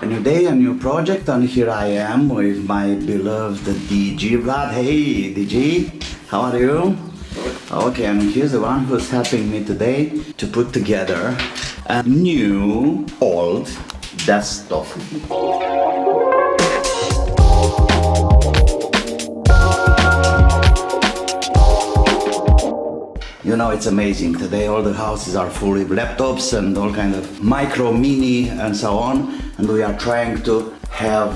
A new day, a new project, and here I am with my beloved DJ Vlad. Hey DJ, how are you? Okay, and here's the one who's helping me today to put together a new old desktop. You know, it's amazing. Today all the houses are full of laptops and all kind of micro, mini and so on. And we are trying to have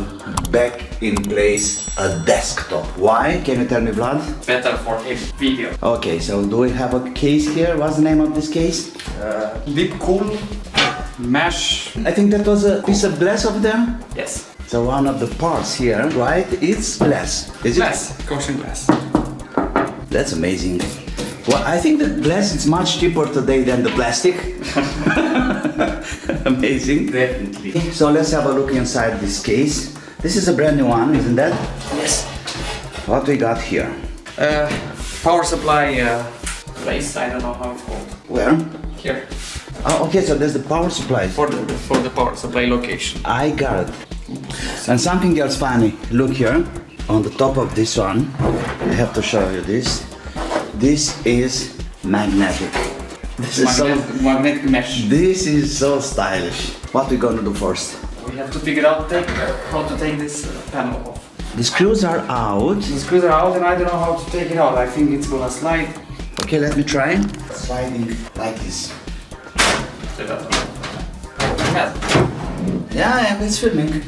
back in place a desktop. Why? Can you tell me, Vlad? Better for video. Okay, so do we have a case here? What's the name of this case? Deep cool mesh. I think that was a piece of glass over there? Yes. So one of the parts here, right? It's glass. Is Glass. Caution glass. That's amazing. Well, I think the glass is much cheaper today than the plastic. Amazing. Definitely. So let's have a look inside this case. This is a brand new one, isn't that? Yes. What we got here? Power supply place. I don't know how it's called. Where? Here. Oh, okay, so there's the power supply. For the power supply location. I got it. And something else funny. Look here, on the top of this one. I have to show you this. This is magnetic. This is magnetic mesh. This is so stylish. What we gonna do first? We have to figure out how to take this panel off. The screws are out. The screws are out and I don't know how to take it out. I think it's gonna slide. Okay, let me try. Sliding like this. Yeah, it's filming.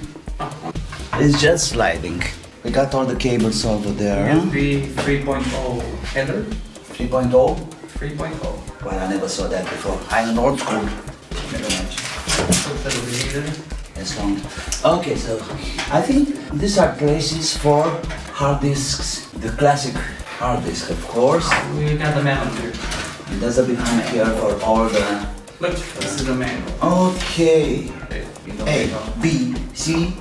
It's just sliding. We got all the cables over there. USB 3.0 header. 3.0? 3.0. Well, I never saw that before. I'm an old school. Never mind. That's long. Okay, so I think these are places for hard disks. The classic hard disk, of course. We got the manual here. And there's a behind here for all the... Look, this is the manual. Okay. A, B, C.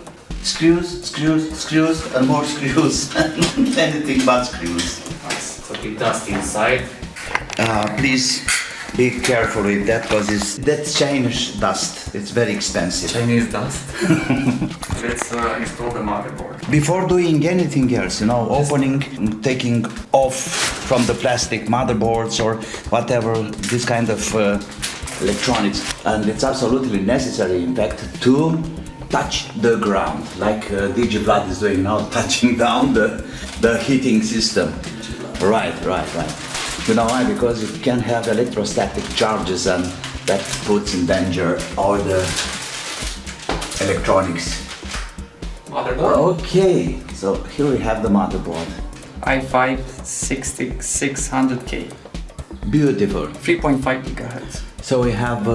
Screws, screws, screws, and more screws. Anything but screws. It's a bit dusty inside. Please be careful with that because that's Chinese dust. It's very expensive. Chinese dust. Let's install the motherboard. Before doing anything else, you know, opening, taking off from the plastic motherboards or whatever, this kind of electronics. And it's absolutely necessary, in fact, to touch the ground, like DJ Vlad is doing now, touching down the heating system. Right. You know why? Because you can have electrostatic charges and that puts in danger all the electronics. Motherboard? Okay, so here we have the motherboard. i5 6600K. Beautiful. 3.5 gigahertz. So we have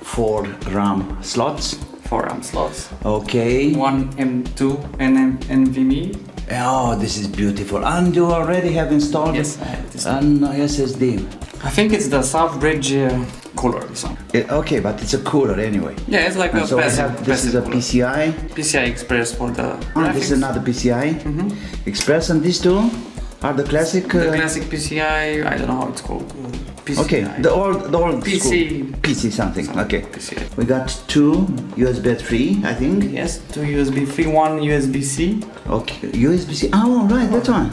4 RAM slots. 4 RAM slots. Okay. 1 M2 and NVMe. Oh, this is beautiful. And you already have installed? Yes, I have this. An SSD. I think it's the South Bridge cooler. This one. Okay, but it's a cooler anyway. Yeah, it's like a so passive. This is a cooler. PCI. PCI Express for the graphics. This is another PCI Express, and these two are the classic. The classic PCI. I don't know how it's called. PCI. Okay, the old PC. School. PC something. Okay. PCI. We got 2 USB 3, I think. Yes, 2 USB 3, 1 USB-C. Okay, USB-C. Oh, right, that one.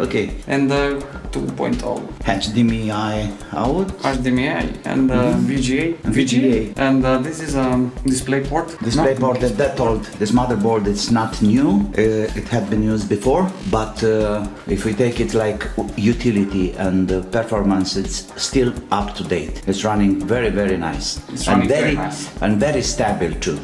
Okay. And 2.0. HDMI out. HDMI and VGA. And this is a display port. Display port. That old. This motherboard. It's not new. It had been used before, but if we take it like utility and performance, it's still up to date. It's running very, very nice. It's running very nice. And very stable too.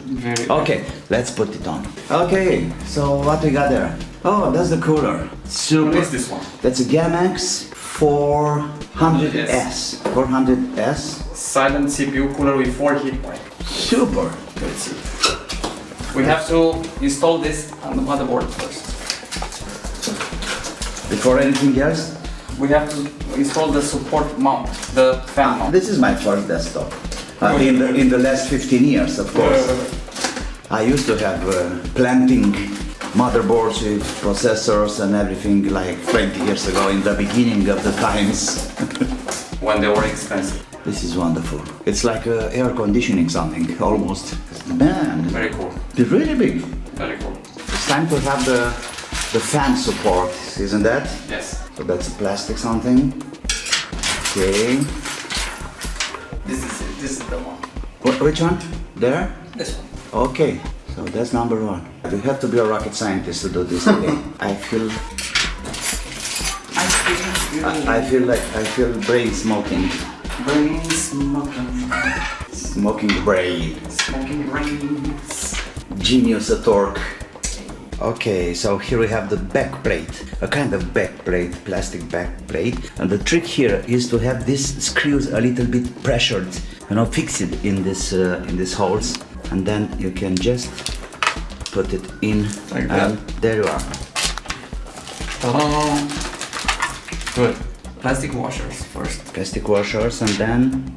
Okay, let's put it on. Okay, so what we got there? Oh, that's the cooler. Super. What is this one? That's a Gamex 400S. 400S. Silent CPU cooler with 4 heat pipes. Super. Let's see. We have to install this on the motherboard first. Before anything else? We have to install the support mount, the fan mount. This is my first desktop. In the last 15 years, of course. I used to have planting motherboards with processors and everything like 20 years ago in the beginning of the times. When they were expensive. This is wonderful. It's like air conditioning something, almost. Man, Very cool. it's really big. Very cool. It's time to have the fan support, isn't that? Yes. So that's a plastic something. Okay. This is it. This is the one. Which one? There? This one. Okay. So that's number one. You have to be a rocket scientist to do this today. I feel brain smoking. Brain smoking. Smoking the brain. Smoking brains. Genius at work. Okay, so here we have the back plate, a kind of back plate, plastic back plate. And the trick here is to have these screws a little bit pressured, fixed in this holes, and then you can just put it in, like and that. there you are. Ta-da! Good. Plastic washers first. Plastic washers, and then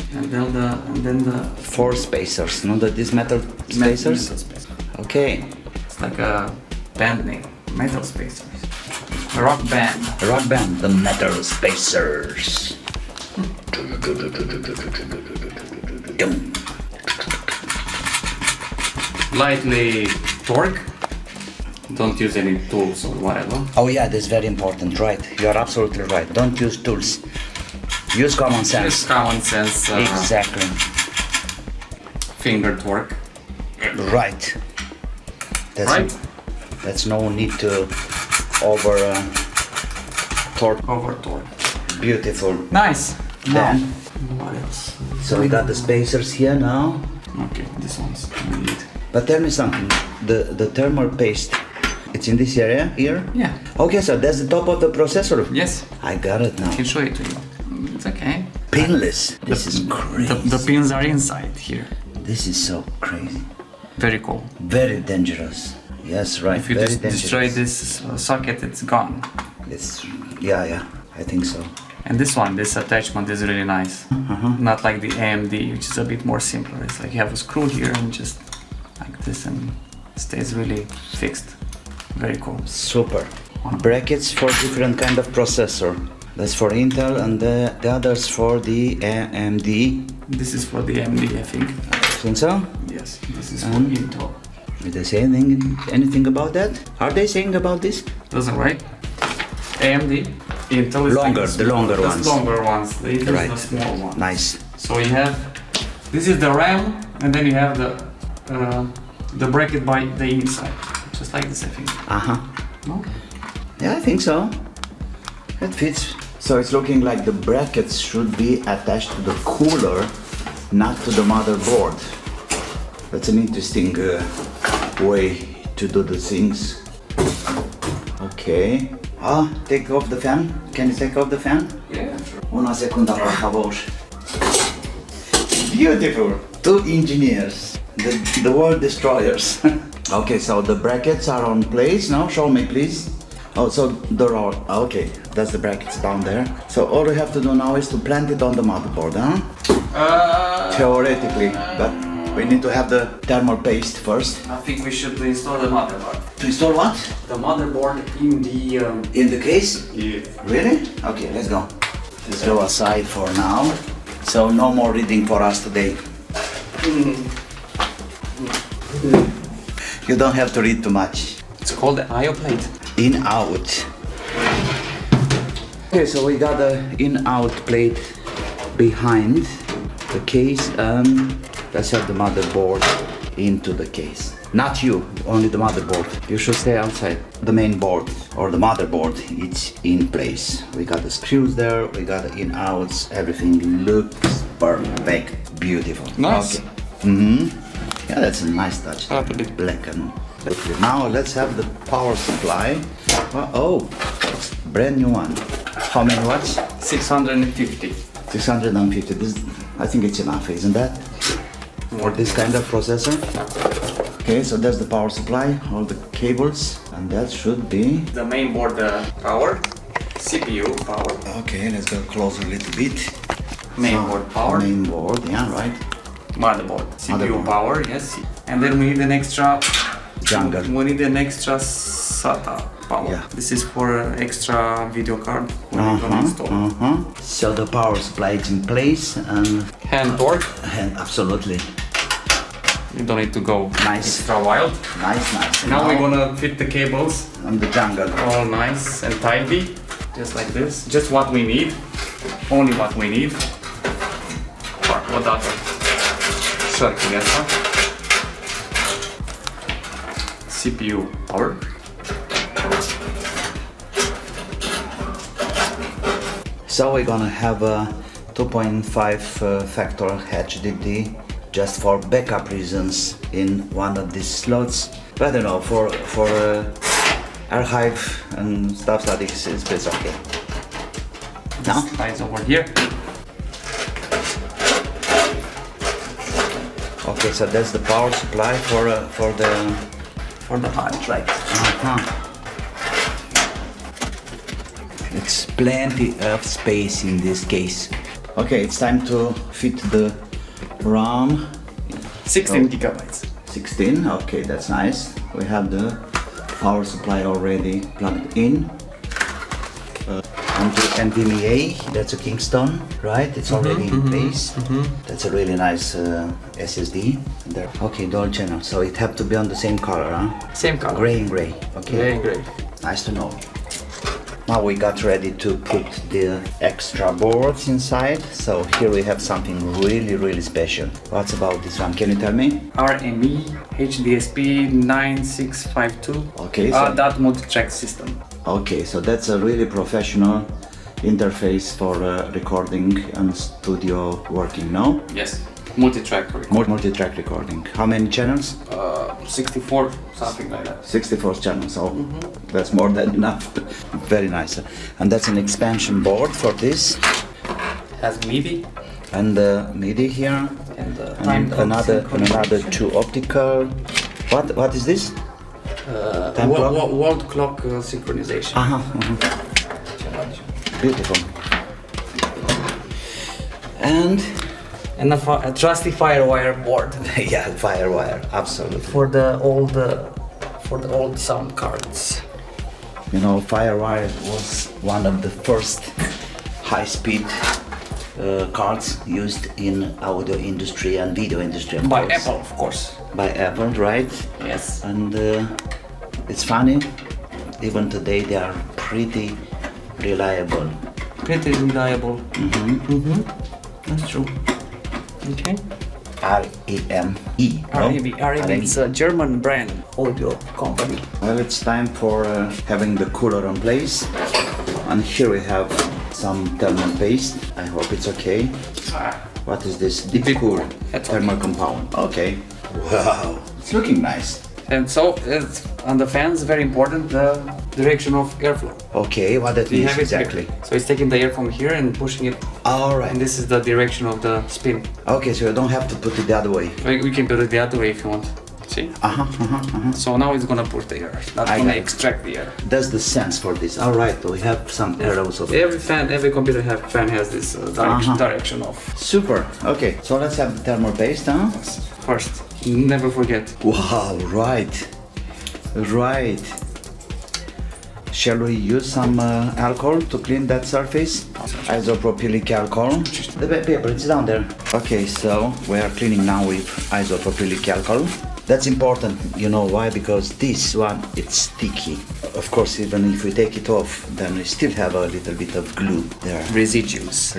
then the 4 spacers. These metal spacers. Metal spacer. Okay. It's like a band name. Metal spacers. A rock band. Rock band, the metal spacers. Lightly torque. Don't use any tools or whatever. Oh yeah, that's very important, right? You are absolutely right. Don't use tools. Use common sense. Use common sense. Exactly. Finger torque. Right. Right? That's no need to over torque. Over torque. Beautiful. Nice. Then, What else? so we got the spacers here now. Okay, this one's neat. But tell me something. The thermal paste, it's in this area here? Yeah. Okay, so that's the top of the processor. Yes. I got it now. I can show it to you. It's okay. Pinless. This is crazy. The pins are inside here. This is so crazy. Very cool. Very dangerous. Yes, right. If you Very destroy dangerous. this socket, it's gone. It's yeah, I think so. And this attachment is really nice. Not like the AMD, which is a bit more simpler. It's like you have a screw here and just like this, and it stays really fixed. Very cool. Super. Brackets for different kind of processor. That's for Intel, and the others for the AMD. This is for the AMD, I think. Think so? Yes, this is for Intel. Did they say anything about that? Are they saying about this? Doesn't right? AMD, Intel is Longer, like the longer ones. The longer ones. The Intel Right. is the small one. Nice. So you have, this is the RAM, and then you have the bracket by the inside, just like this, I think. No? Yeah, I think so. It fits. So it's looking like the brackets should be attached to the cooler, not to the motherboard. That's an interesting way to do the things. Okay. Take off the fan. Can you take off the fan? Yeah, sure. Una secunda, por favor. Beautiful. 2 engineers. The world destroyers. Okay, so the brackets are on place now. Show me, please. Oh, so they're all okay. That's the brackets down there. So all we have to do now is to plant it on the motherboard, huh? Theoretically, but we need to have the thermal paste first. I think we should install the motherboard. To install what? The motherboard in the... In the case? Yeah. Really? Okay, let's go. Let's go aside for now. So no more reading for us today. You don't have to read too much. It's called the I/O plate. In-out. Okay, so we got the in-out plate behind the case, and let's have the motherboard into the case. Not you, only the motherboard. You should stay outside. The main board or the motherboard, it's in place. We got the screws there, we got the in-outs, everything looks perfect, beautiful. Nice. Okay. Yeah, that's a nice touch. A bit. Black and now let's have the power supply. Oh, brand new one. How many watts? 650. 650. This, I think it's enough, isn't that? For this kind of processor. Okay, so that's the power supply, all the cables, and that should be The main board power, CPU power, okay. Let's go closer a little bit. main board power, Main board, yeah, right. motherboard, CPU Motherboard. power, yes. And then we need an extra Jungle. We need an extra SATA power. Yeah. This is for extra video card when you're gonna install. So the power supply is in place and Hand torque. absolutely You don't need to go nice. extra wild. Nice. Now we're gonna fit the cables. On the jungle. All nice and tidy, just like this. Just what we need. Only what we need. O dată circle asta. CPU power. So we're gonna have a 2.5 factor HDD just for backup reasons in one of these slots. I don't know, for archive and stuff like this, it's okay. Now? Slides over here. Okay, so that's the power supply for the hard drive. It's plenty of space in this case. Okay, it's time to fit the RAM. 16 gigabytes. 16, okay, that's nice. We have the power supply already plugged in. Onto NVMe, that's a KINGSTON, right? It's already in place. That's a really nice SSD. There. Okay, dual channel, so it have to be on the same color, huh? Same color. Gray and gray, okay. Gray and gray. Nice to know. Now we got ready to put the extra boards inside. So here we have something really special. What's about this one? Can you tell me? RME HDSP 9652. Okay, so ADAT multitrack system. okay, so that's a really professional interface for recording and studio working, no? Yes. Multitrack recording. Multi-track recording. How many channels? 64, something like that. 64 channels, so that's more than enough. Very nice. And that's an expansion board for this. Has MIDI. And MIDI here. And another two optical. What is this? Time clock? World clock synchronization. Beautiful. And a trusty Firewire board yeah, Firewire, absolutely. for the old sound cards. You know, Firewire was one of the first high-speed cards used in audio industry and video industry, of By course. Apple, of course. By Apple, right? Yes. And it's funny, even today they are pretty reliable. Pretty reliable. That's true. Okay. REME. REME. It's a German brand audio company. Well, it's time for having the cooler in place. And here we have some thermal paste. I hope it's okay. What is this? Deep cool thermal compound. Okay. Wow, it's looking nice. And so, on the fans, very important, the direction of airflow. Okay, what that means exactly? So it's taking the air from here and pushing it. Alright. And this is the direction of the spin. Okay, so you don't have to put it the other way. We can put it the other way if you want. See? So now it's gonna push the air, not gonna extract the air. That's the sense for this. Alright, we have some arrows of Every computer fan has this direction of. Super. Okay, so let's have the thermal paste, huh? First, never forget. Wow, right. Shall we use some alcohol to clean that surface? Isopropylic alcohol. The paper, it's down there. Okay, so we are cleaning now with isopropylic alcohol. That's important, you know why? Because this one, it's sticky. Of course, even if we take it off, then we still have a little bit of glue there. Residues,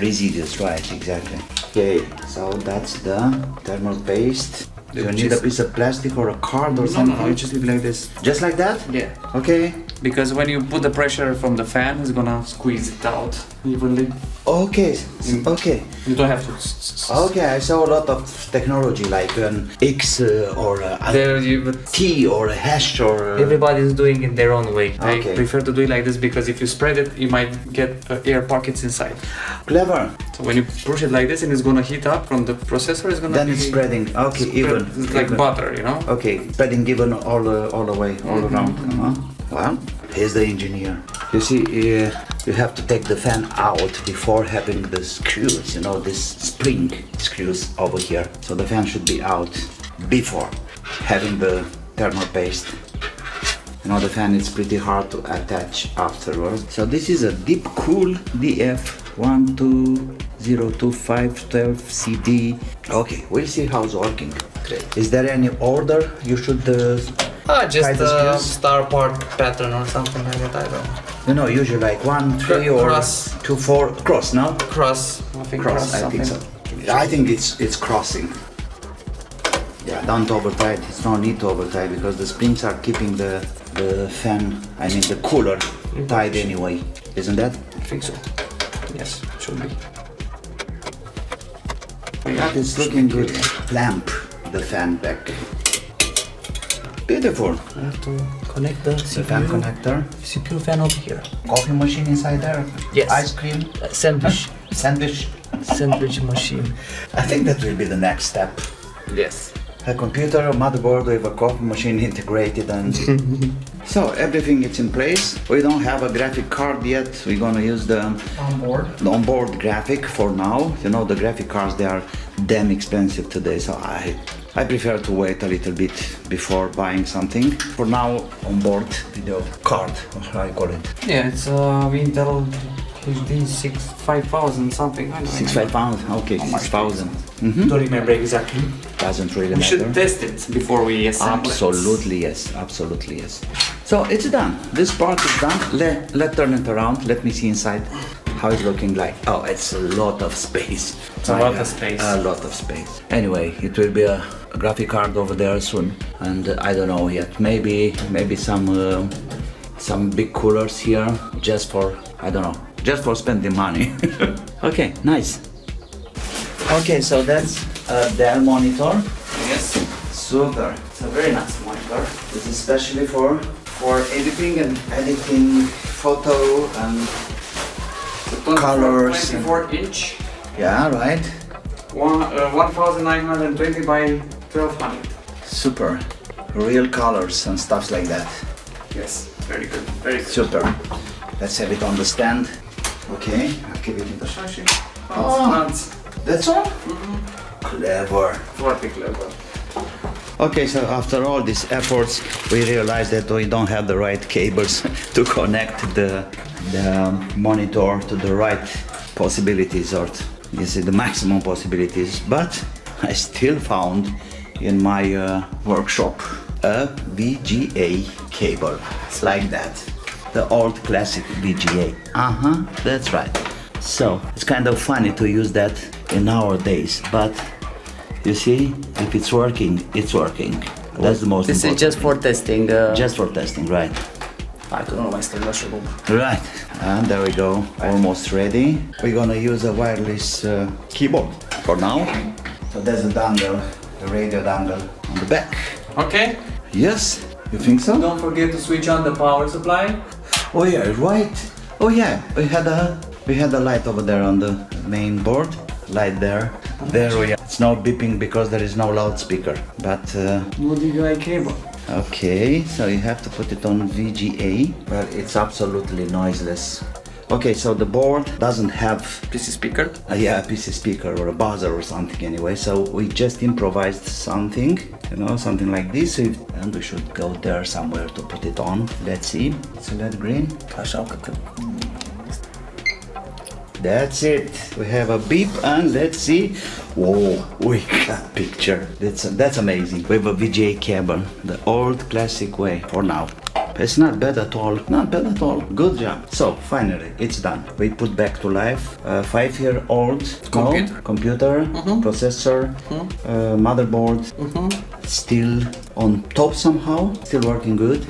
right, exactly. Okay, so that's the thermal paste. Do you need a piece of plastic or a card or something? No, you just leave like this. Just like that? Yeah. Okay. Because when you put the pressure from the fan, it's gonna squeeze it out evenly. Okay, okay. You don't have to. Okay, I saw a lot of technology like an X or a T or a hash or... Everybody is doing it their own way. Okay. I prefer to do it like this because if you spread it, you might get air pockets inside. Clever. So when you push it like this and it's gonna heat up from the processor, it's gonna Then it's spreading, okay, even. It's like butter, you know? Okay, spreading even all the way, all around. Well, here's the engineer. You see, you have to take the fan out before having the screws, you know, this spring screws over here. So the fan should be out before having the thermal paste. You know, the fan is pretty hard to attach afterwards. So this is a deep cool DF12025512CD. Okay, we'll see how it's working. Great. Is there any order you should Just try the screws? star part pattern or something like that, I don't know. You know, usually like 1, 3 or Cross. 2, 4 cross, no? Cross, I think Cross, I think so. I think it's crossing. Yeah, don't over tie it. It's no need to over tie because the springs are keeping the fan, I mean the cooler, tied anyway. Isn't that? I think so. Yes, should be. That is looking good. Clamp the fan back. Beautiful. I have to connect the fan connector. CPU fan over here. Coffee machine inside there. Yes. Ice cream. Sandwich. Sandwich. Sandwich machine. I think that will be the next step. Yes. A computer, a motherboard with a coffee machine integrated and so everything is in place. We don't have a graphic card yet. We're gonna use the onboard graphic for now. You know, the graphic cards, they are damn expensive today, so I prefer to wait a little bit before buying something. For now, onboard video card, how you call it? Yeah, it's Intel HD 5000 something. I don't 65,000. Okay, 6,000. Don't remember exactly. Doesn't really We matter. should test it before we assemble Absolutely yes, absolutely yes. So it's done. This part is done. Let's turn it around. Let me see inside how it's looking like. Oh, it's a lot of space. It's a lot of space. A lot of space. Anyway, it will be a graphic card over there soon, and I don't know yet. Maybe some big coolers here, just for, I don't know, just for spending money. Okay, nice. Okay, so that's a Dell monitor. Yes. Super. It's a very nice monitor. This is especially for editing photo and colors. 24-inch. Yeah, right. 1920 by 1200. Super. Real colors and stuff like that. Yes, very good. Very good. Super. Let's have it on the stand. Okay, I'll keep it in the shashi. Oh, That's all? Clever. Very clever. Okay, so after all these efforts, we realized that we don't have the right cables to connect the monitor to the right possibilities, or you see the maximum possibilities. But I still found in my workshop a VGA cable like that, the old classic VGA. That's right. So it's kind of funny to use that in nowadays, but you see, if it's working, it's working. That's the most This important. is just for testing. Just for testing, right? I don't know, Mr. Laszlo. Right, and there we go, almost ready. We're gonna use a wireless keyboard for now. So there's a dongle, the radio dongle on the back. Okay. Yes, you think so? Don't forget to switch on the power supply. Oh yeah, right. Oh yeah, we had a light over there on the main board. Light there. There we are. It's now beeping because there is no loudspeaker. But No DVI cable. okay, so you have to put it on VGA, but it's absolutely noiseless. Okay, so the board doesn't have PC speaker. yeah, a PC speaker or a buzzer or something anyway, so we just improvised something, you know, something like this, and we should go there somewhere to put it on. Let's see, it's a LED green. That's it. We have a beep and let's see. Whoa, we got picture. That's amazing. We have a VGA cable, the old classic way for now. It's not bad at all. Not bad at all. Good job. So finally, it's done. We put back to life a 5-year-old computer, processor, motherboard. Still on top somehow. Still working good.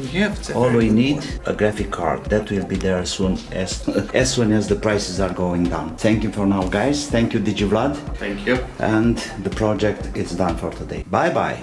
All we need a graphic card. That will be there soon as soon as the prices are going down. Thank you for now, guys. Thank you, DJ Vlad. Thank you. And the project is done for today. Bye bye.